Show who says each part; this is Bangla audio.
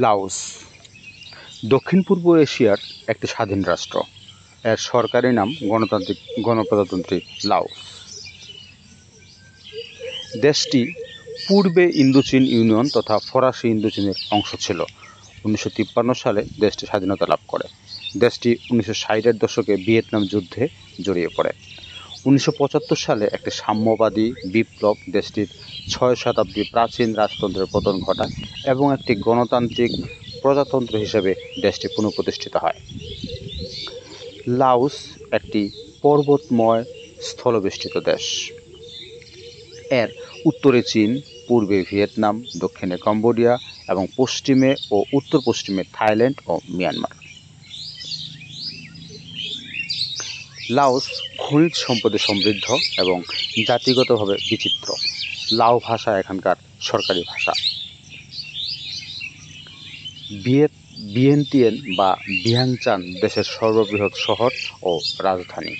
Speaker 1: লাওস দক্ষিণ পূর্ব এশিয়ার একটি স্বাধীন রাষ্ট্র। এর সরকারি নাম গণপ্রজাতন্ত্রী লাওস। দেশটি পূর্বে ইন্দোচীন ইউনিয়ন তথা ফরাসি ইন্দোচীনের অংশ ছিল। 1953 সালে দেশটি স্বাধীনতা লাভ করে। দেশটি 1960-এর দশকে ভিয়েতনাম যুদ্ধে জড়িয়ে পড়ে। 1975 সালে একটি সাম্যবাদী বিপ্লব দেশটির 6 শতাব্দী প্রাচীন রাজতন্ত্রের পতন ঘটায় এবং একটি গণতান্ত্রিক প্রজাতন্ত্র হিসেবে দেশটি পুনঃপ্রতিষ্ঠিত হয়। লাওস একটি পর্বতময় স্থলবেষ্টিত দেশ। এর উত্তরে চীন, পূর্বে ভিয়েতনাম, দক্ষিণে কম্বোডিয়া এবং পশ্চিমে ও উত্তর পশ্চিমে থাইল্যান্ড ও মিয়ানমার। লাওস খনিজ সম্পদে সমৃদ্ধ এবং জাতিগতভাবে বিচিত্র। লাও ভাষা এখানকার সরকারি ভাষা। ভিয়েন্তিয়ান বা ভিয়াংচান দেশের সর্ববৃহৎ শহর ও রাজধানী।